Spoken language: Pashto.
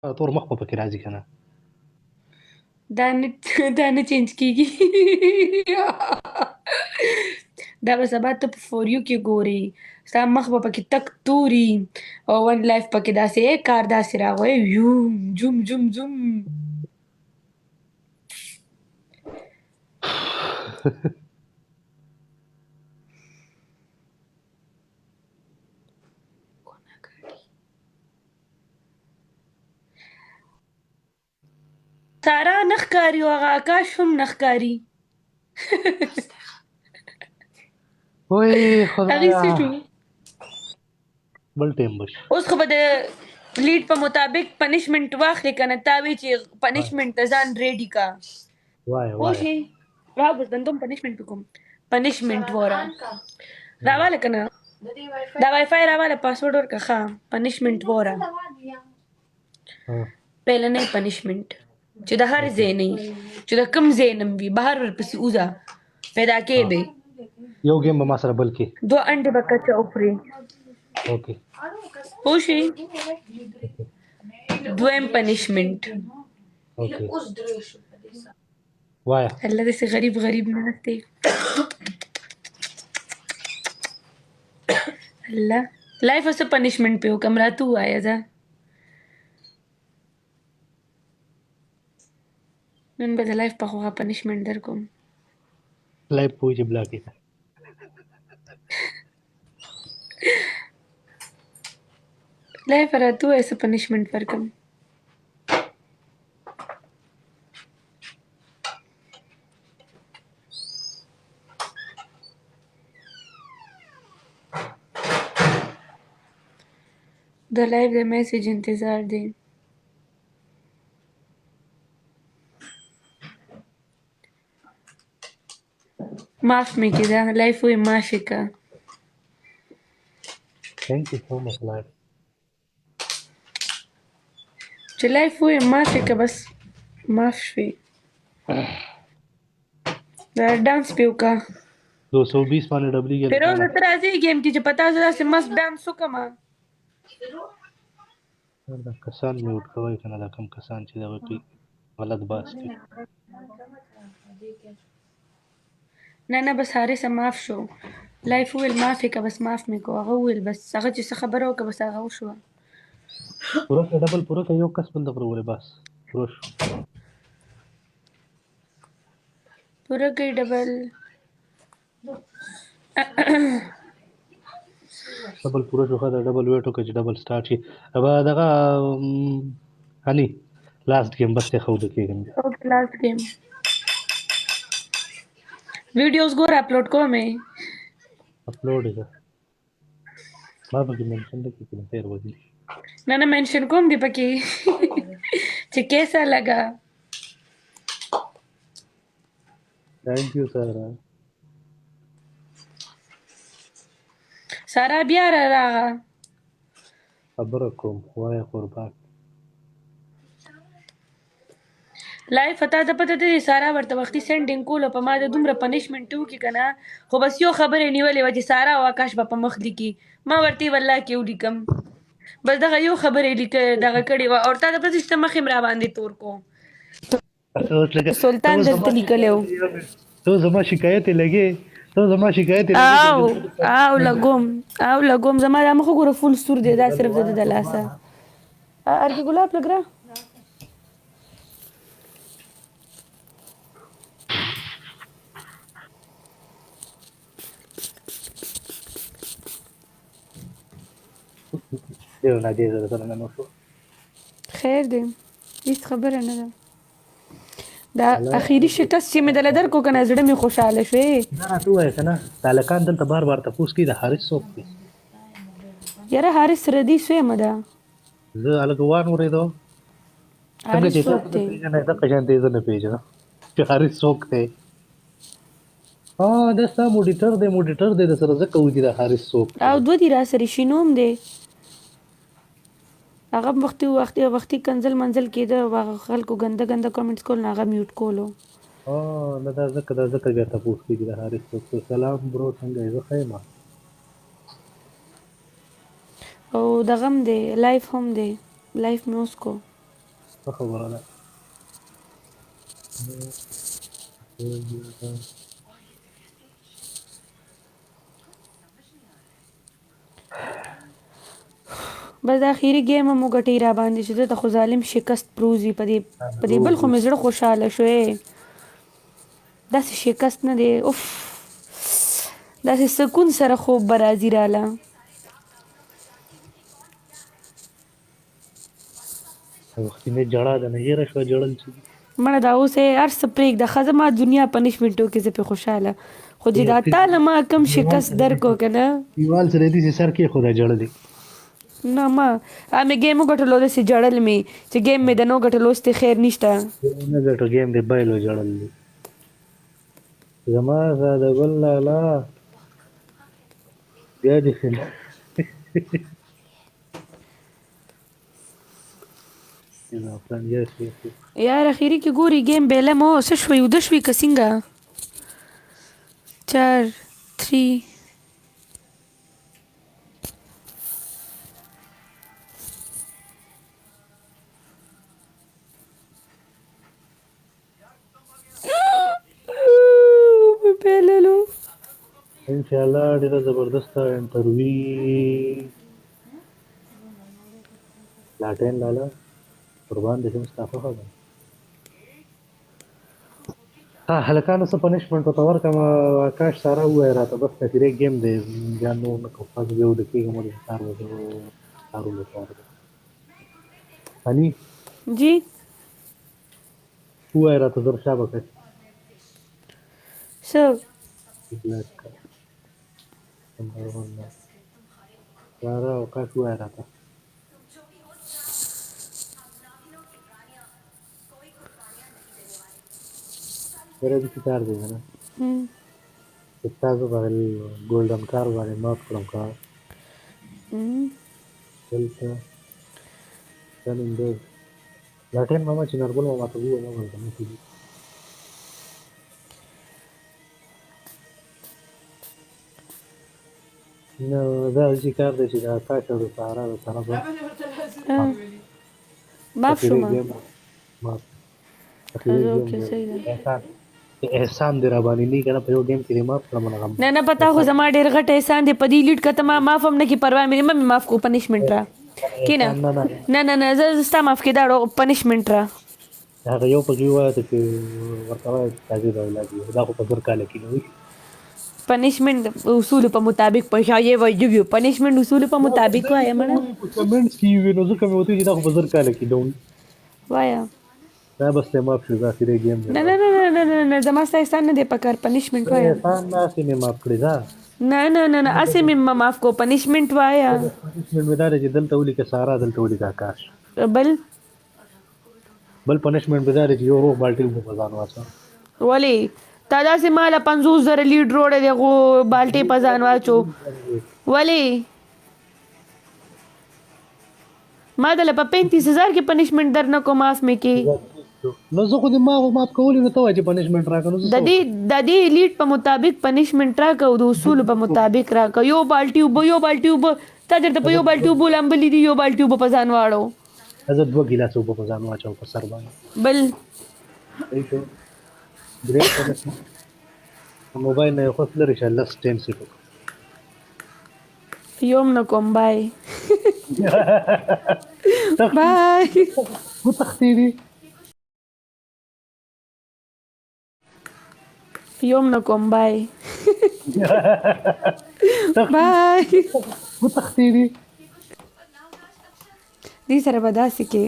تور مخ په پکې راځي کنه. دا نه چینج کیږي. دا به سبا ته په فور یو کې ګوري، ستا مخ به پکې تک توري او ون لایف پکې داسې کار داسې راغی یوم جوم جوم جوم. سارا نه ښکاري او هغه آکاش هم نه ښکاري. وای هغې خدایا څه شو؟ بل ټیم بش. اوس خو به د لیډ په مطابق پنشمنت واخلې که نه، تا وی چې پنشمنت ته ځان ریډي کا وای پوه وای شې. راوبس دندوم پنشمنت پې کوم پنشمنت وره راواله که نه دا وای فای راواله پاسورډ ورکړه ښه پنشمنت وره پهلنی پنشمنت چې د هر ځای نه چې د کوم ځای نه وي بهر ورپسې وځه پیدا کې به یو گیم به ما سره بل کې. 2 انډې به کچه وخورې اوکې پوه شې. دویم پنشمنت اوکې وای الله داسې غریب غریب ناست دی. الله لایف څه پنشمنت پې وکړم راته ووایه ځه. نن به د لایف په خوا پنشمنت در کوم. لایف پوي چې بلاک کړه. لایف راته ووایه څه پنشمنت ورکړم. د لایف د میسج انتظار دی. معاف مې کړه لایف وایي معاف یې کړه. ثانک یو سو مچ لایف. چې لایف وایي معاف یې کړه بس معاف شوې. دا ډانس پې وکړه 220 باندې ډبلی کې فیروز ته راځي ګیم کې چې پتا زه داسې مست ډانس وکړم. دا کسان میوټ کوي کنه دا کم کسان چې دا کوي غلط باس کوي. نه نه بس حارثه معاف شو. لایف وویل معاف یې کړه بس معاف مې کړه. هغه وویل بس هغه چې څه خبره وکړه بس هغه وشوه. پوره کې ډبل پوره کې یو کس بل دغه وره بس پوره شو. پوره کې ډبل ډبل پوره شو دا ډبل ویټو کې چې ډبل سٹارټ شي ابا دغه هني لاست گیم بس ته خو د کېږم. اوکې لاست گیم ویډیوز ګور اپلوډ کومې اپلوډ ہے ما پکې منشن کې کوم تیر ودی. نه نه منشن کوم دی پکې چې کیسا لگا. ثانک یو سارا. سارا بیا را راغه خبره کوم وای قربان. لایف ته د پته دی سارا ورته وختي سینډینګ کول په ما د دومره پنشمنت وکي کنه خو بس یو خبره نیولې و چې سارا او آکاش په مخ لیکي ما ورته والله کې ولیکم بس دغه یو خبره لیکه دغه کړي و او تا د پته چې مخ را باندې تور کو سلطان درته لیکلو. تو زما شکایت لګي تو زما شکایت او لګوم زما د مخ ګوره فول سور دی دا صرف د لاسه ارګي ګلاب لګرا. یو نه دی زره نه نو شو خیر دی هیڅ خبره نه ده. دا اخیری شکست چې مې دله درکو که نه زړه مې خوشحاله شوې. دا راته ووایه که نه تالکان دلته بار بار تپوس کوي د حارث څوک دی. یاره حارث ردي سویمه ده زه هلکه وان ورېدو څنګه حارث چې څوک تاسو دی پېژنئ دغه شانتې زه نه پېژنم چې حارث څوک دی. دا ستا موډیټر دی د سره ځکه وځي دا حارث څوک دی. او دوه دي را سره شینوم دی هغه وختي کنزل منزل کېده هغه خلکو ګنده ګنده کامنټس کول هغه میوټ کولو. نه دا ځکه بیا تپوس کېږي د حارث څوک دی. سلام برو څنګه یې زه ښه یم. او دغه هم دی لایف هم دی لایف مې اوس کو څه خبره ده بس د اخیری ګیم مو ګټي را باندې چې ته خو ظالم شکست پروزي په دې بل خو مې زړه خوشاله شوې داسې شکست نه دی اوف داسې سکون سره خوب به راځي راله وختي جړه ده نه یې شوه جړل چې مړه دا اوس یې هر څه پرېږده ښځه ما دنیا پنشمنټ وکړي زه پې خوشحاله خو چې دا تاله ما کم شکست درکو که نه دیوال سره دې سر کې خدای جړلې نه ما مې ګیم وګټلو داسې جړل مې چې ګیم مې د نو ګټلو اوس ته خیر نشته نه ګټو ګیم دې بایلو جړل دي زما د ګل لالا بیا دې خل یار اخیری کې ګوري ګیم بیله مو څه شوي وده شوي که څنګه 4 3 پیللو انشاءالله ډیره زبردسته انټرویو لاټین لالا قربان دې شم ستا خوښه ده هلکانو څه پنشمنټ ورته ورکړم آکاش ساره ووایه راته بس نتیرې ګیم دی بیا نور نه کوم پس بیا وده کېږم ولې کار کارونه کار دی هني جی ووایه راته زر شابه کړ څه ساره آکاش ووایه راته میرا بھی کار دی نه تاسو باندې ګولډن کار باندې مات کړم کار دلته څنګه دی لاټین ماما چې نرګل ماما ته ویل نو ورته نه کیږي نو دا چې کار دی چې دا تاسو د سارا د طرف معاف شوم معاف اوکې صحیح ده احسان دی را باندې نه کنه په یو ګیم کې ماف کړم نه نه پتا خو زما ډېر غټ احسان دی په دې لیډ کته ما معاف هم نه کی پروا مې مې معاف کو پنیشمنت را کینه نه نه نه زه ستا معاف کې دا پنیشمنت را هغه یو پکې وایي چې ورته وایي چې دا ولادي دا خو په ګر کال کې نو پنیشمنت اصول په مطابق پښایې وایي پنیشمنت اصول په مطابق وایي مړه کمنټس کې وینو ځکه مې وته چې دا خو په ګر کال کې دوی وایا دا بس ته ماف شو دا اخیری ګیم نه نه نه نه نه نه زما ستا احسان نه دی پکار پنیشمنت وایا احسان نه سي مې ماف کړی دا نه نه نه نه اسې مې معاف کو پنیشمنت وایا پنیشمنت مې دا چې دلته ولي کې سارا دلته ولي کا آکاش بل پنیشمنت مې دا چې یو روغ بالټي په ځان واچو ولی تا داسې ماله 50,000 لیډ روړی دی خو بالټۍ په ځان واچو ولې ما دله په 35,000 کې پنیشمنت در نه کو معاف مې کې نو زه خو دې ما معاف کولی نو ته وایې چې پنیشمنت راکړه د دې لیډ په مطابق پنیشمنت راکړه او د اصول په مطابق راکړه یو بالټي اوبه تا درته په یو بالټي اوبه لامبلي دي یو بالټي اوبه په ځان واړو زه 2 ګیلاس اوبه په ځان واچوم په سر باندې بل ګریټ موبایل نه خو لري چې لس ټیم سیټو یوم نه کوم بای بای و تختیری یوم نه کوم بای بای و تختیری دې سره به داسې کې